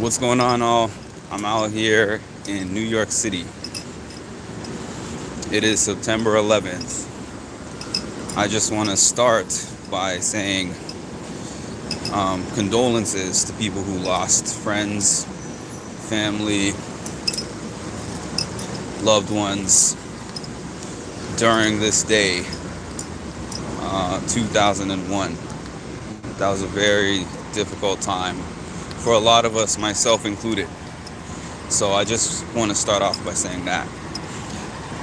What's going on, all? I'm out here in New York City. It is September 11th. I just want to start by saying condolences to people who lost friends, family, loved ones during this day, 2001. That was a very difficult time for a lot of us, myself included. So I just want to start off by saying that.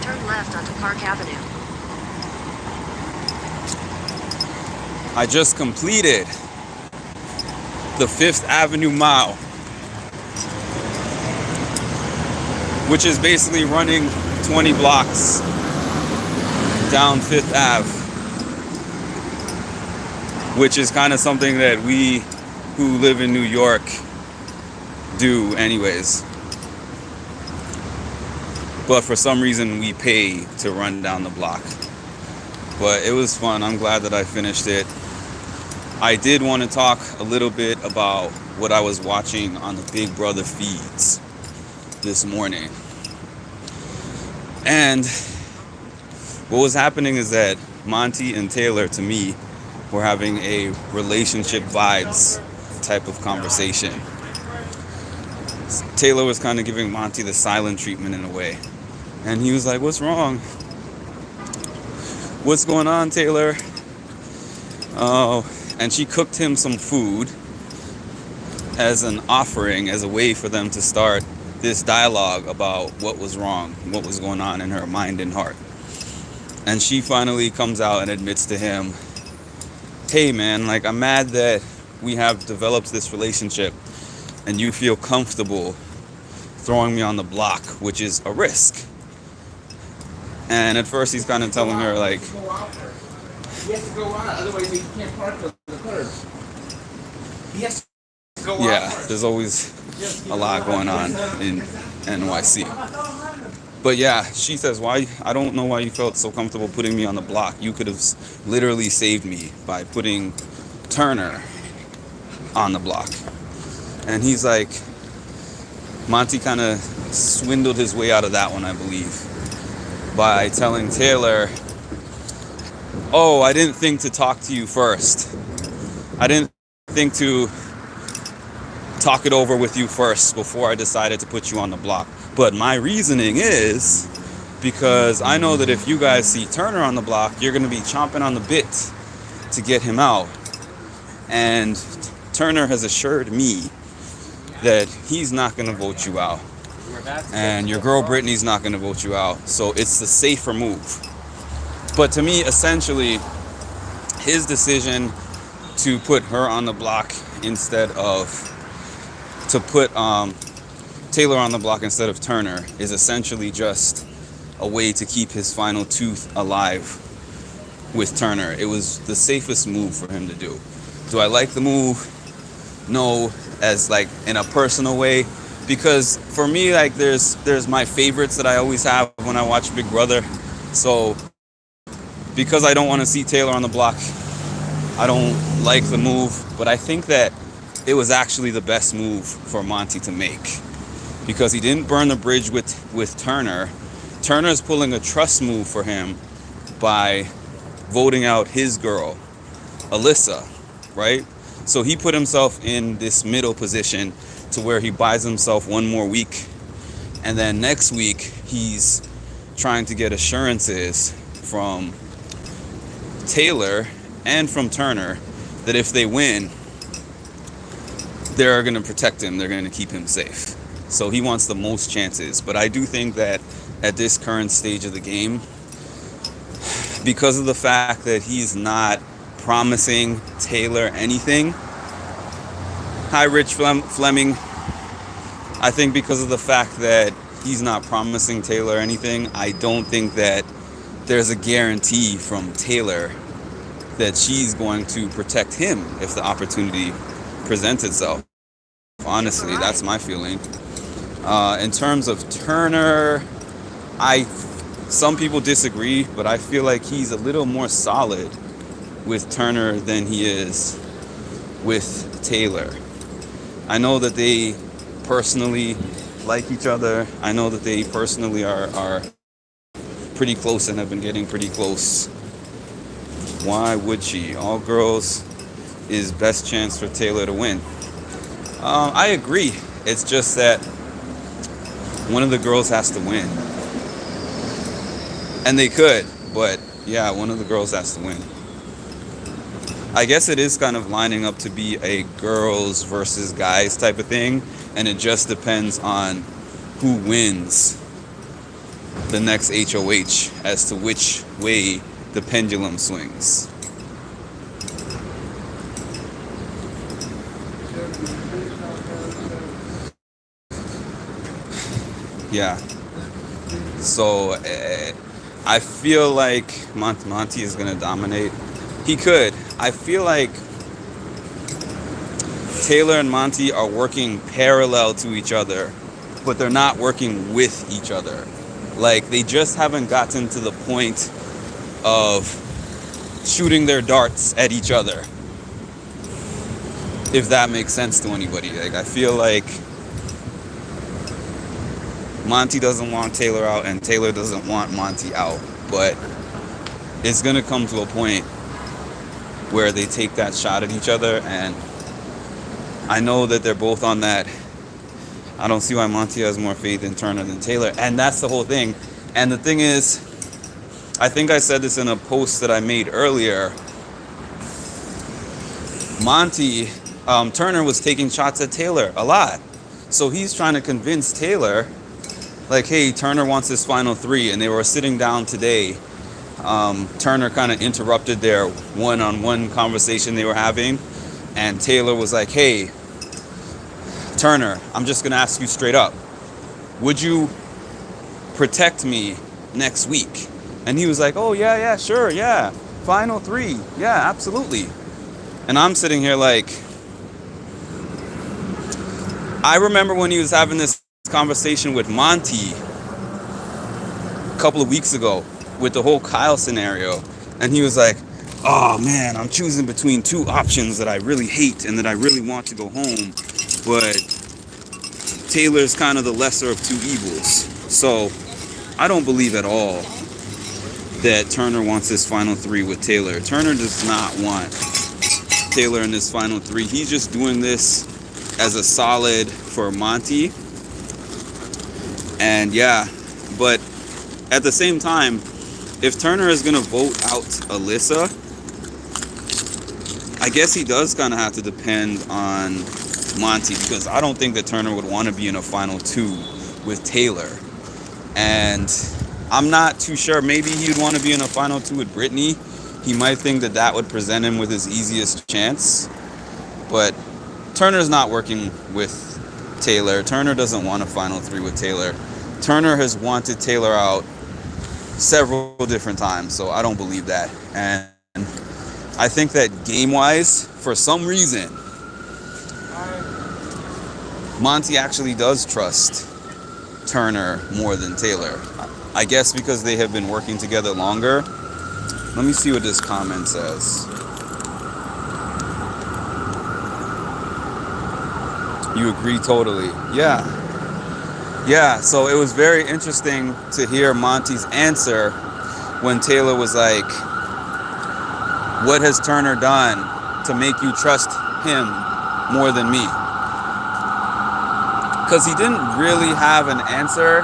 Turn left onto Park Avenue. I just completed the Fifth Avenue Mile, which is basically running 20 blocks down Fifth Ave, which is kind of something that we who live in New York do anyways. But for some reason we pay to run down the block. But it was fun. I'm glad that I finished it. I did want to talk a little bit about what I was watching on the Big Brother feeds this morning. And what was happening is that Monty and Taylor, to me, were having a relationship vibes type of conversation. Taylor was kind of giving Monty the silent treatment in a way. And he was like, "What's wrong? What's going on, Taylor?" Oh, and she cooked him some food as an offering, as a way for them to start this dialogue about what was wrong, what was going on in her mind and heart. And she finally comes out and admits to him, "Hey man, like, I'm mad that we have developed this relationship and you feel comfortable throwing me on the block, which is a risk." And at first he's kind of telling her like, he has to go out, otherwise he can't park the curb. He has to go out. yeah, there's always a lot going on in NYC. But yeah, she says, "Why? I don't know why you felt so comfortable putting me on the block. You could have literally saved me by putting Turner on the block." And he's like, Monty kind of swindled his way out of that one, I believe, by telling Taylor, "Oh, I didn't think to talk to you first. I didn't think to talk it over with you first before I decided to put you on the block. But my reasoning is because I know that if you guys see Turner on the block, you're going to be chomping on the bit to get him out. And Turner has assured me that he's not going to vote you out. And your girl Brittany's not going to vote you out. So it's the safer move." But to me, essentially, his decision to put her on the block instead of to put Taylor on the block instead of Turner is essentially just a way to keep his final tooth alive with Turner. It was the safest move for him to do. Do I like the move? No, as like in a personal way, because for me, like there's my favorites that I always have when I watch Big Brother. So because I don't want to see Taylor on the block, I don't like the move, but I think that it was actually the best move for Monty to make, because he didn't burn the bridge with Turner. Turner's pulling a trust move for him by voting out his girl, Alyssa, right? So he put himself in this middle position to where he buys himself one more week. And then next week, he's trying to get assurances from Taylor and from Turner that if they win, they're going to protect him. They're going to keep him safe. So he wants the most chances. But I do think that at this current stage of the game, because of the fact that he's not promising Taylor anything. Hi, Rich Fleming. I think because of the fact that he's not promising Taylor anything, I don't think that there's a guarantee from Taylor that she's going to protect him if the opportunity presents itself. Honestly, that's my feeling. In terms of Turner, some people disagree, but I feel like he's a little more solid with Turner than he is with Taylor. I know that they personally like each other. I know that they personally are pretty close and have been getting pretty close. Why would she? All girls is best chance for Taylor to win. I agree. It's just that one of the girls has to win. And they could, but yeah, one of the girls has to win. I guess it is kind of lining up to be a girls versus guys type of thing, and it just depends on who wins the next HOH as to which way the pendulum swings. Yeah. So I feel like Monty is going to dominate. He could. I feel like Taylor and Monty are working parallel to each other, but they're not working with each other. Like, they just haven't gotten to the point of shooting their darts at each other, if that makes sense to anybody. Like, I feel like Monty doesn't want Taylor out and Taylor doesn't want Monty out, but it's gonna come to a point where they take that shot at each other, and I know that they're both on that. I don't see why Monty has more faith in Turner than Taylor, and that's the whole thing. And the thing is, I think I said this in a post that I made earlier. Turner was taking shots at Taylor a lot, so he's trying to convince Taylor, like, hey, Turner wants his final three, and they were sitting down today. Turner kind of interrupted their one-on-one conversation they were having, and Taylor was like, hey, Turner, I'm just gonna ask you straight up, would you protect me next week? And he was like, oh yeah, sure, yeah, final three, yeah, absolutely. And I'm sitting here like, I remember when he was having this conversation with Monty a couple of weeks ago with the whole Kyle scenario, and he was like, oh man, I'm choosing between two options that I really hate and that I really want to go home, but Taylor's kind of the lesser of two evils. So I don't believe at all that Turner wants his final three with Taylor. Turner does not want Taylor in his final three. He's just doing this as a solid for Monty. And yeah, but at the same time, if Turner is going to vote out Alyssa, I guess he does kind of have to depend on Monty, because I don't think that Turner would want to be in a final two with Taylor. And I'm not too sure. Maybe he'd want to be in a final two with Brittany. He might think that that would present him with his easiest chance. But Turner's not working with Taylor. Turner doesn't want a final three with Taylor. Turner has wanted Taylor out several different times, so I don't believe that. And I think that game-wise, for some reason, Monty actually does trust Turner more than Taylor. I guess because they have been working together longer. Let me see what this comment says. You agree totally. Yeah, so it was very interesting to hear Monty's answer when Taylor was like, what has Turner done to make you trust him more than me? Because he didn't really have an answer.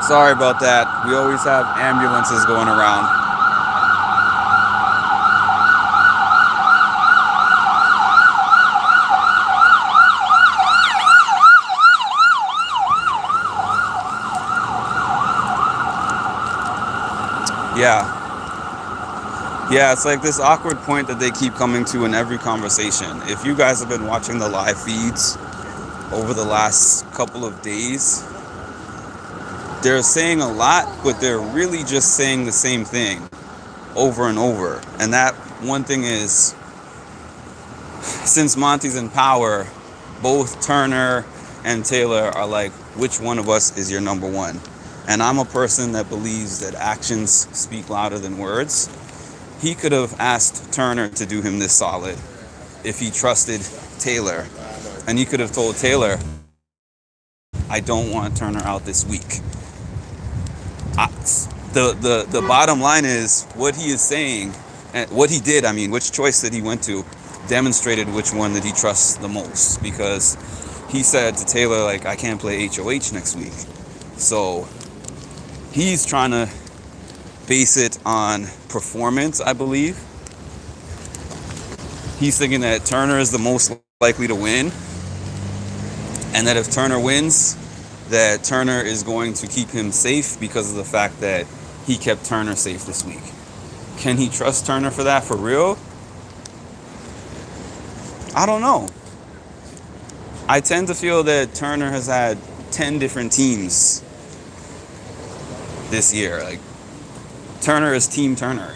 Sorry about that. We always have ambulances going around. Yeah, it's like this awkward point that they keep coming to in every conversation. If you guys have been watching the live feeds over the last couple of days, they're saying a lot, but they're really just saying the same thing over and over. And that one thing is, since Monty's in power, both Turner and Taylor are like, which one of us is your number one? And I'm a person that believes that actions speak louder than words. He could have asked Turner to do him this solid if he trusted Taylor. And he could have told Taylor, I don't want Turner out this week. The bottom line is what he is saying, and what he did, I mean, which choice that he went to demonstrated which one that he trusts the most, because he said to Taylor, like, I can't play HOH next week. So he's trying to base it on performance, I believe. He's thinking that Turner is the most likely to win, and that if Turner wins, that Turner is going to keep him safe because of the fact that he kept Turner safe this week. Can he trust Turner for that for real? I don't know. I tend to feel that Turner has had 10 different teams this year. Like, Turner is Team Turner.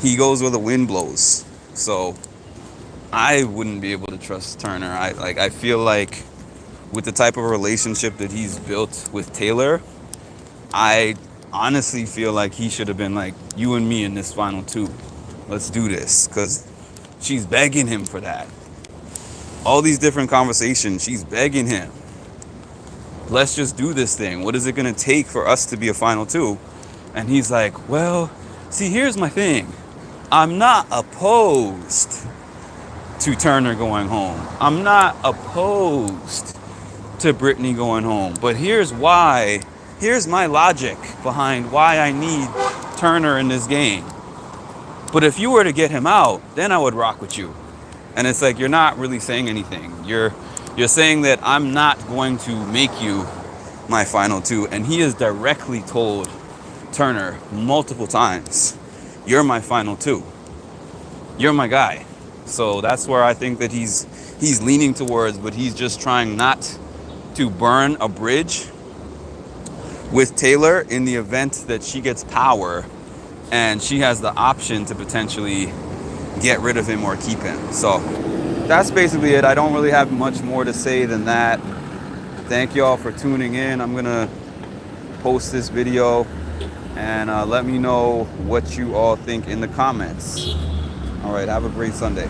He goes where the wind blows. So I wouldn't be able to trust Turner. I feel like with the type of relationship that he's built with Taylor, I honestly feel like he should have been like, you and me in this final two. Let's do this. Because she's begging him for that. All these different conversations, she's begging him. Let's just do this thing. What is it going to take for us to be a final two? And he's like, well, see, here's my thing. I'm not opposed to Turner going home. I'm not opposed to Brittany going home. But here's why. Here's my logic behind why I need Turner in this game. But if you were to get him out, then I would rock with you. And it's like, you're not really saying anything. You're saying that I'm not going to make you my final two. And he has directly told Turner multiple times, you're my final two. You're my guy. So that's where I think that he's leaning towards, but he's just trying not to burn a bridge with Taylor in the event that she gets power and she has the option to potentially get rid of him or keep him. So that's basically it. I don't really have much more to say than that. Thank y'all for tuning in. I'm gonna post this video and let me know what you all think in the comments. All right, have a great Sunday.